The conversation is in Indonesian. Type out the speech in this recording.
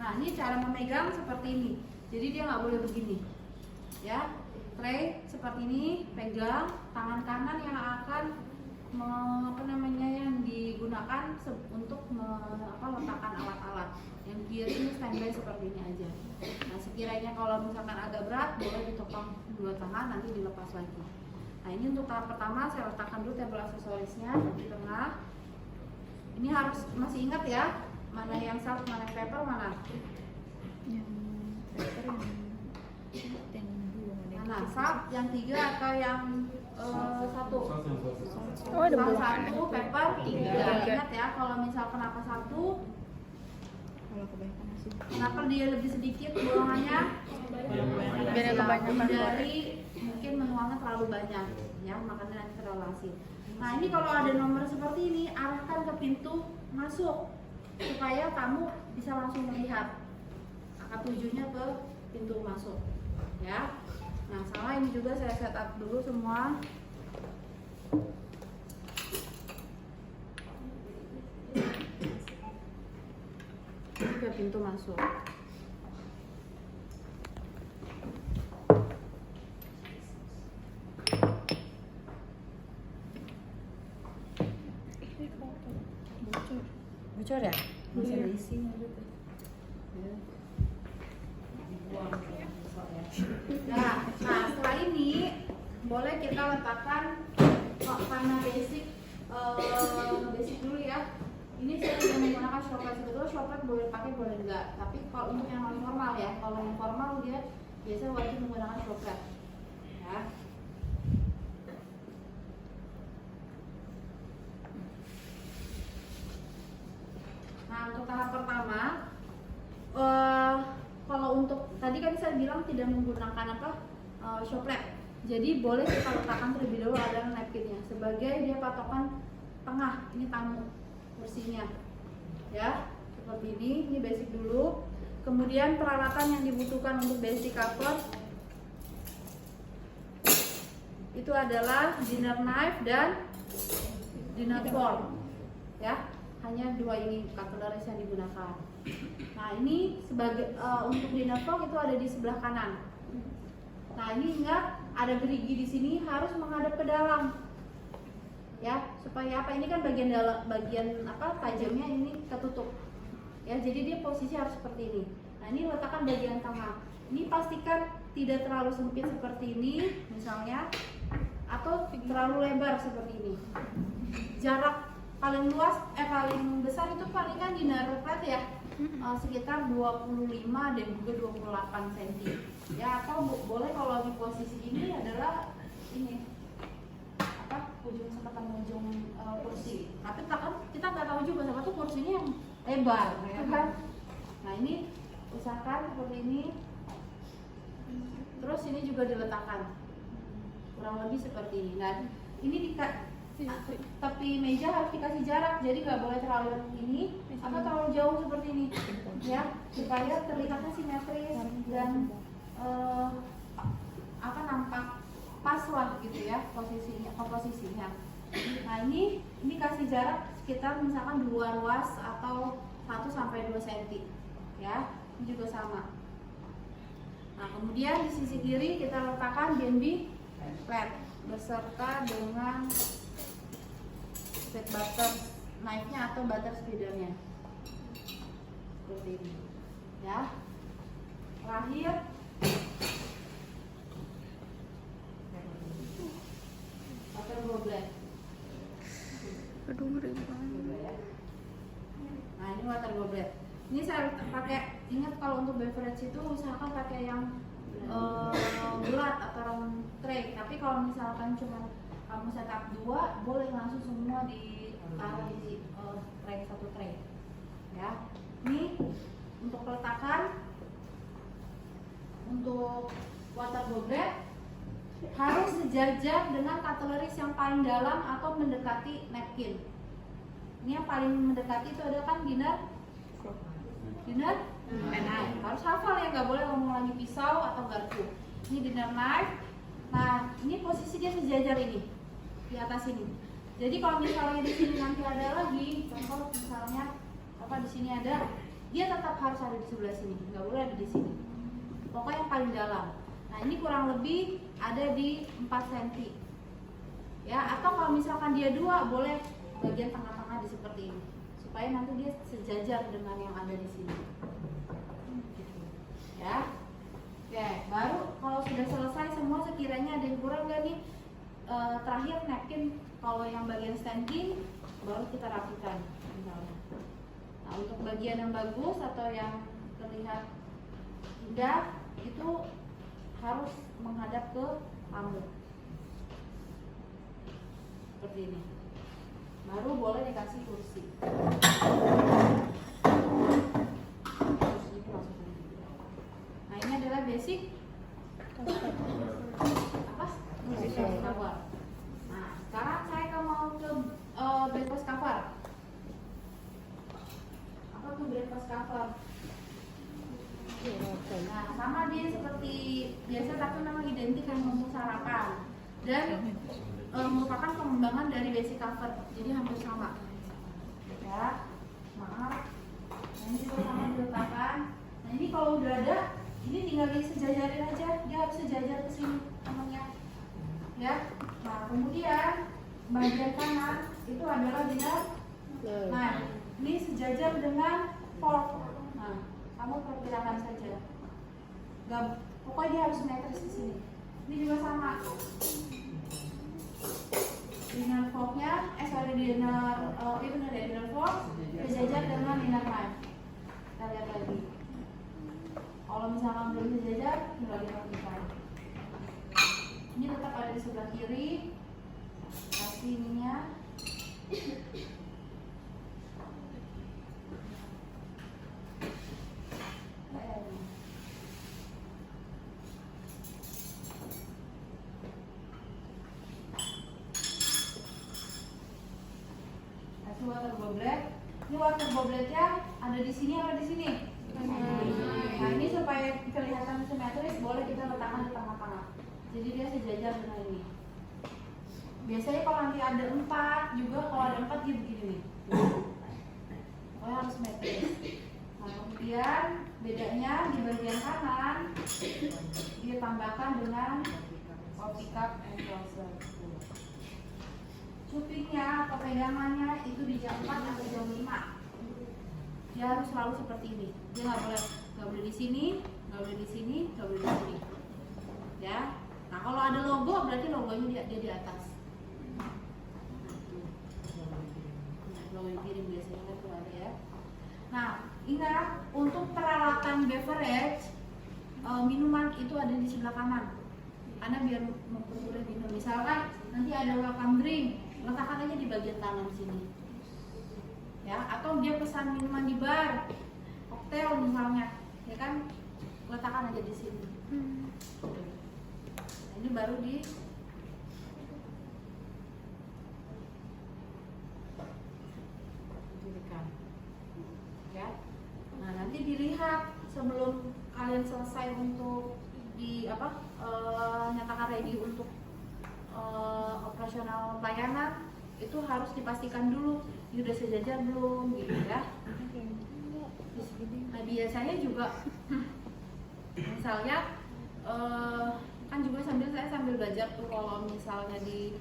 Nah ini cara memegang seperti ini. Jadi dia nggak boleh begini, ya. Tray seperti ini, pegang tangan kanan yang akan yang digunakan untuk meletakkan alat-alat. Yang kiri ini standby seperti ini aja. Nah sekiranya kalau misalkan agak berat, boleh ditopang dua tangan, nanti dilepas lagi. Nah ini untuk tahap pertama saya letakkan dulu tabel aksesorisnya di tengah. Ini harus masih ingat ya, mana yang salt, mana yang pepper, mana? Yang pepper yang dua Mana salt yang 3 atau yang 1? Oh ada Salt 1, pepper 3. Ingat ya, kalau misal kenapa 1, kalau kebanyakan masih kenapa dia lebih sedikit buangannya? biar kebanyakan dari mungkin menuangnya terlalu banyak, ya makanya nanti terlalu asin. Nah ini kalau ada nomor seperti ini, arahkan ke pintu masuk supaya kamu bisa langsung melihat angka tujuhnya ke pintu masuk, ya. Nah sama ini juga saya setup dulu semua. Ini ke pintu masuk. Bocor ya? Masih ada isinya gitu. Nah, setelah ini boleh kita letakkan karena basic dulu ya. Ini saya tidak menggunakan shoplet, sebetulnya shoplet boleh pakai boleh enggak. Tapi kalau untuk yang non formal ya, kalau yang formal dia biasa wajib menggunakan shoplet. Ya. Nah untuk tahap pertama, kalau untuk tadi kan saya bilang tidak menggunakan shoplet. Jadi boleh kita letakkan terlebih dahulu adalah napkinnya sebagai dia patokan tengah. Ini tamu kursinya, ya seperti ini basic dulu. Kemudian peralatan yang dibutuhkan untuk basic cover itu adalah dinner knife dan dinner fork, ya. Hanya dua ini cutlery yang digunakan. Nah ini sebagai untuk dinner fork itu ada di sebelah kanan. Nah ini ingat ada gerigi di sini harus menghadap ke dalam, ya supaya apa? Ini kan bagian tajamnya ini ketutup, ya. Jadi dia posisi harus seperti ini. Nah ini letakkan bagian tengah. Ini pastikan tidak terlalu sempit seperti ini, misalnya, atau terlalu lebar seperti ini. Jarak paling luas paling besar itu palingan di narupet ya, sekitar 25 dan juga 28 cm, ya. Atau boleh kalau di posisi ini adalah ini ujung sepekan ujung kursi, tapi kita nggak tahu juga siapa tuh kursinya yang lebar, ya kan. Nah ini usahakan seperti ini, terus ini juga diletakkan kurang lebih seperti ini. Nah ini tepi meja harus dikasih jarak, jadi nggak boleh terlalu ini atau terlalu jauh seperti ini, ya, supaya terlihatnya simetris dan nampak pas lah gitu ya komposisinya. Nah ini kasih jarak sekitar misalkan 2 ruas atau 1 sampai 2 cm, ya. Ini juga sama. Nah kemudian di sisi kiri kita letakkan B&B flat beserta dengan butter knife-nya atau butter speedernya seperti ini, ya. Terakhir butter goblet. aduh ngeri banget. Nah ini water goblet. Ini saya pakai, ingat kalau untuk beverage itu usahakan pakai yang bulat atau round tray. Tapi kalau misalkan cuma kamu setup 2, boleh langsung semua ditaruh di satu tray, ya. Ini untuk peletakan untuk water goblet harus sejajar dengan cutlery yang paling dalam atau mendekati napkin. Ini yang paling mendekati itu adalah kan dinner knife. Harus hafal ya, nggak boleh ngomong lagi pisau atau garpu. Ini dinner knife. Nah ini posisinya sejajar ini di atas ini. Jadi kalau misalnya di sini nanti ada lagi, contoh misalnya di sini ada dia tetap harus ada di sebelah sini, nggak boleh ada di sini. Pokoknya yang paling dalam. Nah ini kurang lebih ada di 4 cm. Ya, atau kalau misalkan dia 2, boleh bagian tengah-tengah di seperti ini, supaya nanti dia sejajar dengan yang ada di sini. Gitu. Ya. Oke, baru kalau sudah selesai semua, sekiranya ada yang kurang nggak nih? Terakhir napkin, kalau yang bagian standing baru kita rapikan misalnya. Nah untuk bagian yang bagus atau yang terlihat indah itu harus menghadap ke tamu seperti ini, baru boleh dikasih kursi. Nah ini adalah basic apa? Cover. Nah sekarang saya mau ke breakfast cover. Apa tuh breakfast cover? Nah sama dia seperti biasa, tapi memang identik dengan untuk sarapan dan merupakan pengembangan dari basic cover, jadi hampir sama. Ya, maaf. Nah ini juga sama diletakkan. Nah ini kalau udah ada, ini tinggal disejajarin aja, dia harus sejajar ke sini namanya. Ya. Nah kemudian bagian kanan itu adalah dinner. Nah ini sejajar dengan fork. Nah kamu perkirakan saja. Gak, pokoknya dia harus simetris di sini. Ini juga sama. Dinner forknya, dinner fork sejajar dengan dinner knife. Kita lihat lagi. Kalau misalkan belum sejajar, tinggal dirapikan. Ini tetap ada di sebelah kiri. Kasih ininya. Water goblet. Ini water gobletnya ada di sini atau di sini? Nah ini supaya kelihatan simetris, boleh kita letakkan di tengah-tengah. Jadi dia sejajar dengan ini. Biasanya kalau nanti ada 4 juga, kalau ada 4 dia begini nih. Pokoknya harus simetris. Nah kemudian bedanya di bagian kanan dia tambahkan dengan coffee cup and saucer. Cupingnya atau pegangannya itu di jam 4 sampai jam 5. Dia harus selalu seperti ini. Dia nggak boleh di sini, nggak boleh di sini, nggak boleh di sini. Ya. Nah kalau ada logo berarti logonya dia di atas. Nah, logo yang kirim biasanya kan tuh ada ya. Nah ingat untuk peralatan beverage, minuman itu ada di sebelah kanan. Karena biar mempermudah minum. Misalkan nanti ada welcome drink, letakkan aja di bagian kanan sini. Ya, atau dia pesan minuman di bar, koktail misalnya, ya kan, letakkan aja di sini. Nah, ini baru diberikan. Ya. Nah, nanti dilihat sebelum kalian selesai untuk nyatakan ready untuk operasional layanan, itu harus dipastikan dulu sudah sejajar belum gitu ya. Nah biasanya juga misalnya kan juga saya sambil belajar tuh, kalau misalnya di